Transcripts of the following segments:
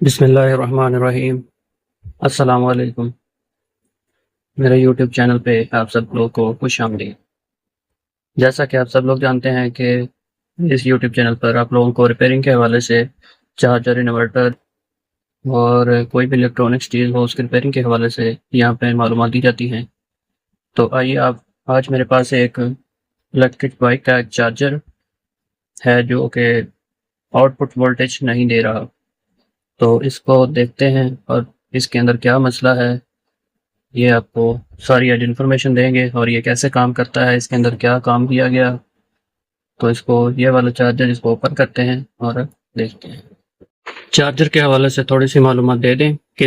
बिस्मिल्लाहिर्रहमानिर्रहीम। अस्सलाम वालेकुम। मेरे यूट्यूब चैनल पे आप सब लोग को खुश आमदीद। जैसा कि आप सब लोग जानते हैं कि इस यूट्यूब चैनल पर आप लोगों को रिपेयरिंग के हवाले से चार्जर, इन्वर्टर और कोई भी इलेक्ट्रॉनिक्स चीज़ हो उसकी रिपेयरिंग के हवाले से यहाँ पे मालूमात दी जाती हैं। तो आइए आप आज मेरे पास एक इलेक्ट्रिक बाइक का एक चार्जर है जो कि आउटपुट वोल्टेज नहीं दे रहा। तो इसको देखते हैं और इसके अंदर क्या मसला है, ये आपको सारी आज इन्फॉर्मेशन देंगे और ये कैसे काम करता है, इसके अंदर क्या काम किया गया। तो इसको ये वाला चार्जर इसको ओपन करते हैं और देखते हैं। चार्जर के हवाले से थोड़ी सी मालूमात दे दें कि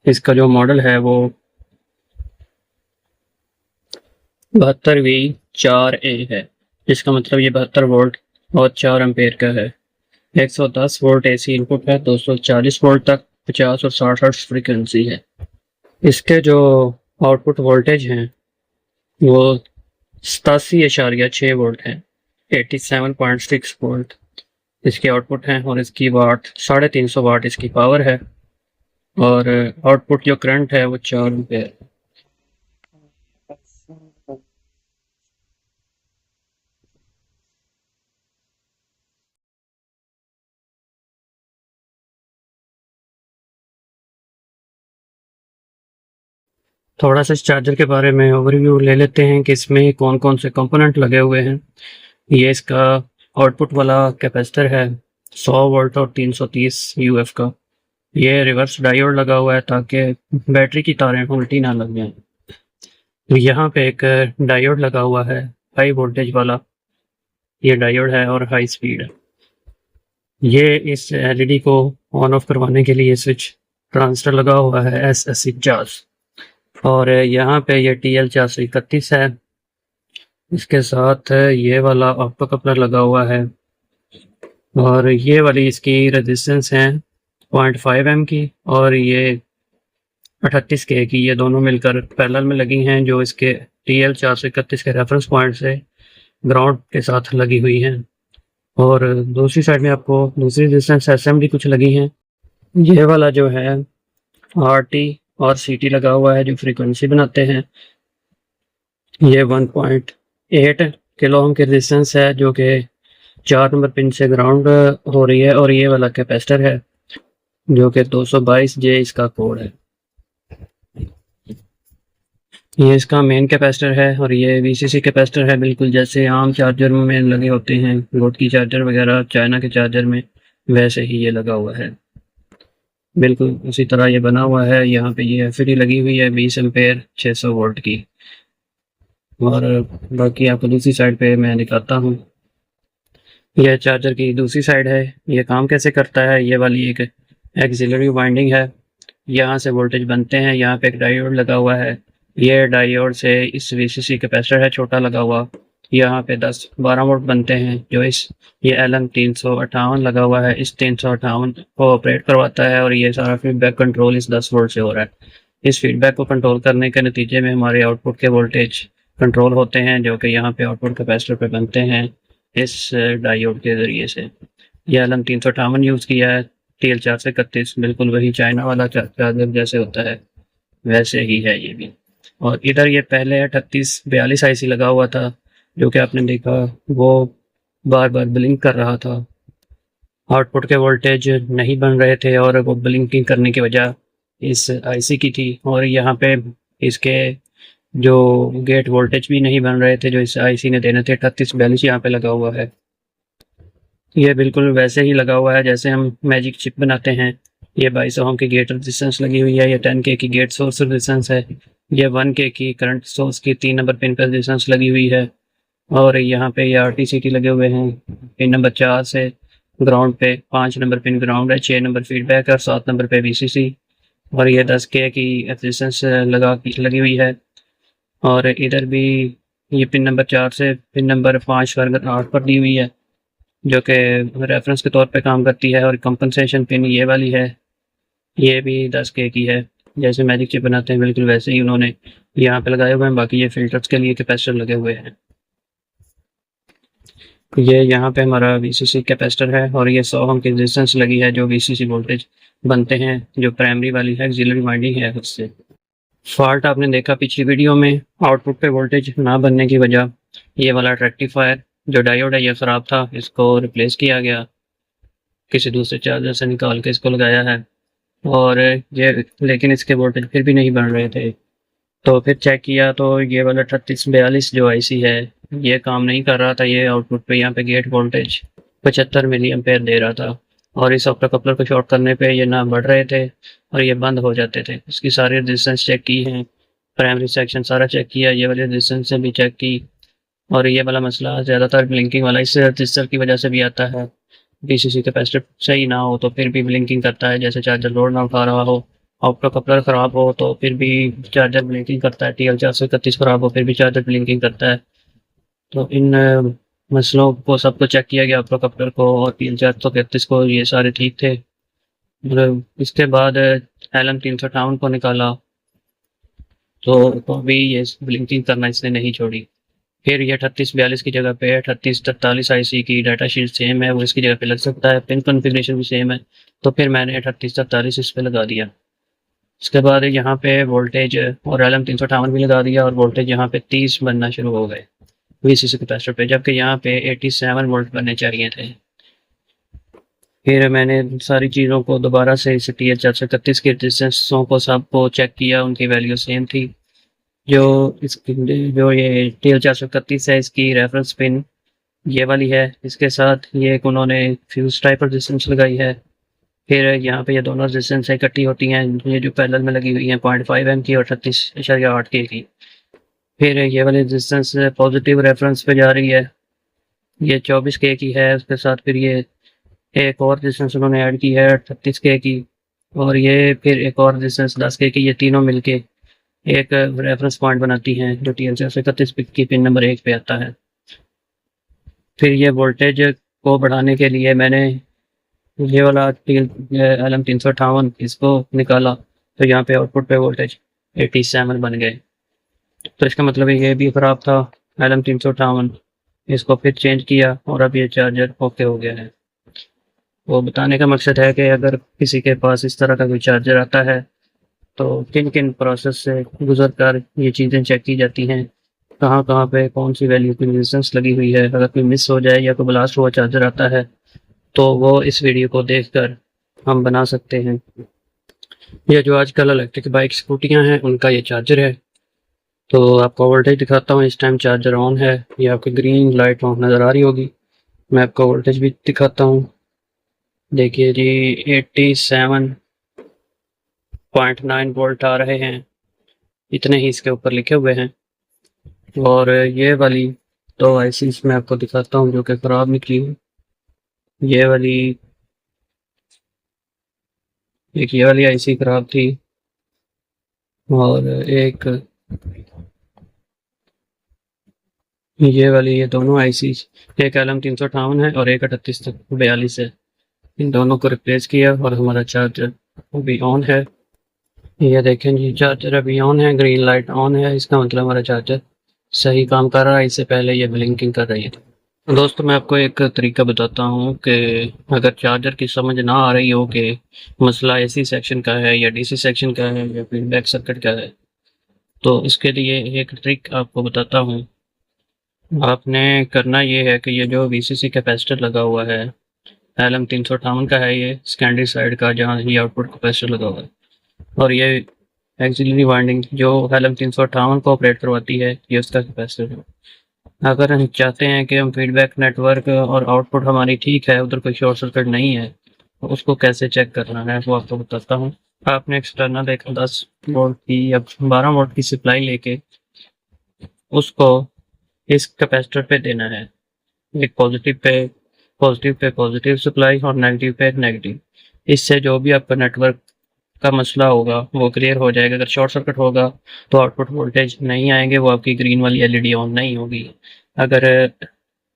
इसका जो मॉडल है वो 72V4A है। इसका मतलब ये 72 वोल्ट और 4 एम्पेयर का है। 110 वोल्ट AC इनपुट है, 240 वोल्ट तक 50 और 60 हर्ट्ज फ्रीक्वेंसी है। इसके जो आउटपुट वोल्टेज हैं वो 87.6 वोल्ट है, 87.6 वोल्ट इसके आउटपुट हैं और इसकी वाट 350 वाट इसकी पावर है और आउटपुट जो करंट है वो 4 एम्पेयर। थोड़ा सा इस चार्जर के बारे में ओवरव्यू ले लेते हैं कि इसमें कौन कौन से कंपोनेंट लगे हुए हैं। ये इसका आउटपुट वाला कैपेसिटर है 100 वोल्ट और 330 UF का। ये रिवर्स डायोड लगा हुआ है ताकि बैटरी की तारें उल्टी ना लग जाएं। यहाँ पे एक डायोड लगा हुआ है हाई वोल्टेज वाला, ये डायोड है और हाई स्पीड है। ये इस एलईडी को ऑन ऑफ करवाने के लिए स्विच ट्रांजिस्टर लगा हुआ है S8050 और यहाँ पे ये TL431 है। इसके साथ ये वाला ऑप्टो कपलर लगा हुआ है और ये वाली इसकी रेजिस्टेंस है 0.5 की और ये 38K की। ये दोनों मिलकर पैरेलल में लगी हैं जो इसके TL431 के रेफरेंस पॉइंट से ग्राउंड के साथ लगी हुई हैं। और दूसरी साइड में आपको दूसरी रेजिस्टेंस SM की कुछ लगी हैं। ये वाला जो है RT और CT लगा हुआ है जो फ्रीक्वेंसी बनाते हैं। ये 1.8 किलो ओम की रेजिस्टेंस है जो कि 4 नंबर पिन से ग्राउंड हो रही है और ये वाला कैपेसिटर है जो कि 222J इसका कोड है। ये इसका मेन कैपेसिटर है और ये VCC कैपेसिटर है, बिल्कुल जैसे आम चार्जर में लगे होते हैं, बोट की चार्जर वगैरह, चाइना के चार्जर में, वैसे ही ये लगा हुआ है। बिल्कुल उसी तरह ये बना हुआ है। यहाँ पे ये एफईडी लगी हुई है 20 एम्पेयर 600 वोल्ट की। और बाकी आपको दूसरी साइड पे मैं दिखाता हूँ। यह चार्जर की दूसरी साइड है। ये काम कैसे करता है, ये वाली एक एक्सिलरी वाइंडिंग है, यहाँ से वोल्टेज बनते हैं। यहाँ पे एक डायोड लगा हुआ है, ये डायोड से इस VCC कैपेसिटर है छोटा लगा हुआ, यहाँ पे 10-12 वोल्ट बनते हैं जो ये LM358 लगा हुआ है, इस 358 को ऑपरेट करवाता है और ये सारा फीडबैक कंट्रोल इस 10 वोल्ट से हो रहा है। इस फीडबैक को कंट्रोल करने के नतीजे में हमारे आउटपुट के वोल्टेज कंट्रोल होते हैं जो कि यहाँ पे आउटपुट कैपेसिटर पे बनते हैं इस डायोड के ज़रिए से। यह LM358 यूज़ किया है, TL431 बिल्कुल वही चाइना वाला चार्जर जैसे होता है वैसे ही है ये भी। और इधर ये पहले 3842 IC लगा हुआ था जो कि आपने देखा वो बार बार ब्लिंक कर रहा था, आउटपुट के वोल्टेज नहीं बन रहे थे और वो ब्लिंकिंग करने की वजह इस IC की थी। और यहाँ पे इसके जो गेट वोल्टेज भी नहीं बन रहे थे जो इस IC ने देने थे। 3842 यहाँ पे लगा हुआ है, ये बिल्कुल वैसे ही लगा हुआ है जैसे हम मैजिक चिप बनाते हैं। ये 22 ओम की गेट रेजिस्टेंस लगी हुई है, ये 10K की गेट सोर्स रेजिस्टेंस है, ये 1K की करंट सोर्स की 3 नंबर पिन पर रेजिस्टेंस लगी हुई है। और यहाँ पे ये RT-CT लगे हुए हैं पिन नंबर 4 से ग्राउंड पे, 5 नंबर पिन ग्राउंड है, 6 नंबर फीडबैक और 7 नंबर पे VCC। और ये 10K की रेजिस्टेंस लगी हुई है। और इधर भी ये पिन नंबर 4 से पिन नंबर 5 पर 8 पर दी हुई है जो कि रेफरेंस के तौर पे काम करती है। और कंपनसेशन पिन ये वाली है, ये भी 10K की है, जैसे मैजिक चिप बनाते हैं बिल्कुल वैसे ही उन्होंने यहाँ पे लगाए हुए हैं। बाकी ये फिल्टर्स के लिए कैपेसिटर लगे हुए हैं। ये यहाँ पे हमारा वीसीसी कैपेसिटर है और ये 100 ओम की रेजिस्टेंस लगी है जो वीसीसी वोल्टेज बनते हैं, जो प्राइमरी वाली है ऑक्सिलरी वाइंडिंग है उससे। फॉल्ट आपने देखा पिछली वीडियो में, आउटपुट पे वोल्टेज ना बनने की वजह ये वाला रेक्टिफायर जो डायोड है ये ख़राब था, इसको रिप्लेस किया गया, किसी दूसरे चार्जर से निकाल के इसको लगाया है और ये लेकिन इसके वोल्टेज फिर भी नहीं बन रहे थे। तो फिर चेक किया तो ये वाला 3842 जो आईसी है ये काम नहीं कर रहा था। ये आउटपुट पे यहाँ पे गेट वोल्टेज 75 मिली एम्पेयर दे रहा था और इस ऑप्टो कपलर को शॉर्ट करने पे ये ना बढ़ रहे थे और ये बंद हो जाते थे। इसकी सारी रेजिस्टेंस चेक की है, प्राइमरी सेक्शन सारा चेक किया, ये वाले रेजिस्टेंस से भी चेक की और ये वाला मसला ज़्यादातर ब्लिंकिंग वाला इस रजिस्टर की वजह से भी आता है। बीसीसी कैपेसिटर सही ना हो तो फिर भी ब्लिंकिंग करता है, जैसे चार्जर लोड ना उठा रहा हो। ऑप्टो कपलर ख़राब हो तो फिर भी चार्जर ब्लिंकिंग करता है। TL431 ख़राब हो फिर भी चार्जर ब्लिंकिंग करता है। तो इन मसलों को सबको चेक किया गया, ऑप्टो कपलर को और TL431 को, ये सारे ठीक थे। मतलब इसके बाद LM358 को निकाला तो भी ये ब्लिंकिंग करना इसने नहीं छोड़ी। फिर ये 3842 की जगह पे 3843 आईसी की डाटा शीट सेम है, वो इसकी जगह पे लग सकता है, पिन कॉन्फ़िगरेशन भी सेम है, तो फिर मैंने 3843 इस पे लगा दिया। इसके बाद यहाँ पे वोल्टेज और LM358 भी लगा दिया और वोल्टेज यहाँ पे 30 बनना शुरू हो गए वीसीसी कैपेसिटर पे, जबकि यहाँ पे 87 वोल्ट बनने चाहिए थे। फिर मैंने सारी चीज़ों को दोबारा से इस TL431 के रेजिस्टेंसों को सबको चेक किया, उनकी वैल्यू सेम थी। जो ये TL431 है इसकी रेफरेंस पिन ये वाली है, इसके साथ ये एक उन्होंने फ्यूज टाइप रेजिस्टेंस लगाई है। फिर यहाँ पे ये दोनों रेजिस्टेंस इकट्ठी होती हैं, ये जो पैरेलल में लगी हुई हैं 0.5 एम की और 38.8 के की। फिर ये वाली रेजिस्टेंस पॉजिटिव रेफरेंस पे जा रही है, ये 24 के की है। उसके साथ फिर ये एक और रेजिस्टेंस उन्होंने ऐड की है 38 के की और ये फिर एक और रेजिस्टेंस 10 के की। ये तीनों मिलके एक रेफरेंस पॉइंट बनाती हैं जो TL431 की पिन नंबर 1 पे आता है। फिर ये वोल्टेज को बढ़ाने के लिए मैंने ये वाला LM358 इसको निकाला तो यहाँ पे आउटपुट पे वोल्टेज 87 बन गए। तो इसका मतलब ये भी ख़राब था LM358, इसको फिर चेंज किया और अब ये चार्जर ओके हो गया है। वो बताने का मकसद है कि अगर किसी के पास इस तरह का कोई चार्जर आता है तो किन किन प्रोसेस से गुजर कर ये चीज़ें चेक की जाती हैं, कहाँ कहाँ पे कौन सी वैल्यू की रेजिस्टेंस लगी हुई है। अगर कोई मिस हो जाए या कोई ब्लास्ट हुआ चार्जर आता है तो वो इस वीडियो को देखकर हम बना सकते हैं। ये जो आजकल इलेक्ट्रिक बाइक स्कूटियाँ हैं उनका ये चार्जर है। तो आपको वोल्टेज दिखाता हूँ, इस टाइम चार्जर ऑन है, ये आपकी ग्रीन लाइट ऑन नज़र आ रही होगी। मैं आपको वोल्टेज भी दिखाता हूँ, देखिए जी 87.9 वोल्ट आ रहे हैं, इतने ही इसके ऊपर लिखे हुए हैं। और ये वाली दो आईसी मैं आपको दिखाता हूँ जो कि ख़राब निकली है। ये वाली ये वाली आईसी ख़राब थी और एक ये वाली, ये दोनों आईसी, एक LM358 है और एक 3842 है। इन दोनों को रिप्लेस किया और हमारा चार्जर अभी ऑन है। ये देखें जी चार्जर अभी ऑन है, ग्रीन लाइट ऑन है, इसका मतलब हमारा चार्जर सही काम कर रहा है। इससे पहले ये ब्लिंकिंग कर रही थी। दोस्तों मैं आपको एक तरीका बताता हूँ कि अगर चार्जर की समझ ना आ रही हो कि मसला AC सेक्शन का है या DC सेक्शन का है या फीडबैक सर्किट का है, तो इसके लिए एक ट्रिक आपको बताता हूँ। आपने करना ये है कि ये जो VCC कैपेसिटर लगा हुआ है LM358 का है, ये सेकेंडरी साइड का जहाँ ये आउटपुट कैपेसिटर लगा हुआ है, और ये एक्सिलरी वाइंडिंग जो LM358 को ऑपरेट करवाती है ये उसका कैपेसिटर है। अगर हम चाहते हैं कि हम फीडबैक नेटवर्क और आउटपुट हमारी ठीक है, उधर कोई शॉर्ट सर्किट नहीं है, तो उसको कैसे चेक करना है वो आपको बताता हूँ। आपने एक्सटर्नल एक 10 वोल्ट की या 12 वोल्ट की सप्लाई लेके उसको इस कैपेसिटर पे देना है। एक पॉजिटिव पे पॉजिटिव सप्लाई और नेगेटिव पे नेगेटिव। इससे जो भी आपका नेटवर्क का मसला होगा वो क्लियर हो जाएगा। अगर शॉर्ट सर्किट होगा तो आउटपुट वोल्टेज नहीं आएंगे, वो आपकी ग्रीन वाली LED ऑन नहीं होगी। अगर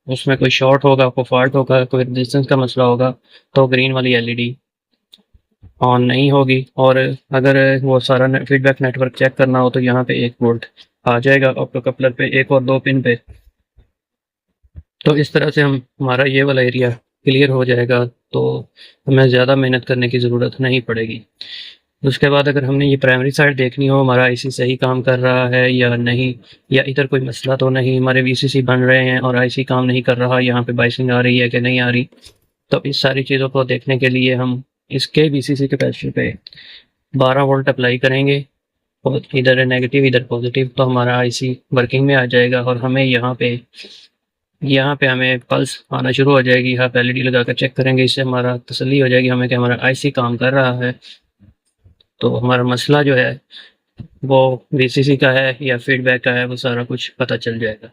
उसमें कोई शॉर्ट होगा, कोई फॉल्ट होगा, कोई रेजिस्टेंस का मसला होगा तो ग्रीन वाली LED ऑन नहीं होगी। और अगर वो सारा फीडबैक नेटवर्क चेक करना हो तो यहाँ पे 1 वोल्ट आ जाएगा ऑप्टो कपलर पे, 1 और 2 पिन पे। तो इस तरह से हम हमारा ये वाला एरिया क्लियर हो जाएगा, तो हमें ज़्यादा मेहनत करने की ज़रूरत नहीं पड़ेगी। उसके बाद अगर हमने ये प्राइमरी साइड देखनी हो हमारा आईसी सही काम कर रहा है या नहीं, या इधर कोई मसला तो नहीं, हमारे वीसीसी बन रहे हैं और आईसी काम नहीं कर रहा, यहाँ पे बाइसिंग आ रही है कि नहीं आ रही, तो इस सारी चीज़ों को देखने के लिए हम इसके वीसीसी कैपेसिटर पे 12 वोल्ट अप्लाई करेंगे और इधर नेगेटिव इधर पॉजिटिव, तो हमारा आईसी वर्किंग में आ जाएगा और हमें यहाँ पे हमें पल्स आना शुरू हो जाएगी। आप एलईडी लगा कर चेक करेंगे, इससे हमारा तसल्ली हो जाएगी हमें कि हमारा आईसी काम कर रहा है। तो हमारा मसला जो है वो वीसीसी का है या फीडबैक का है, वो सारा कुछ पता चल जाएगा।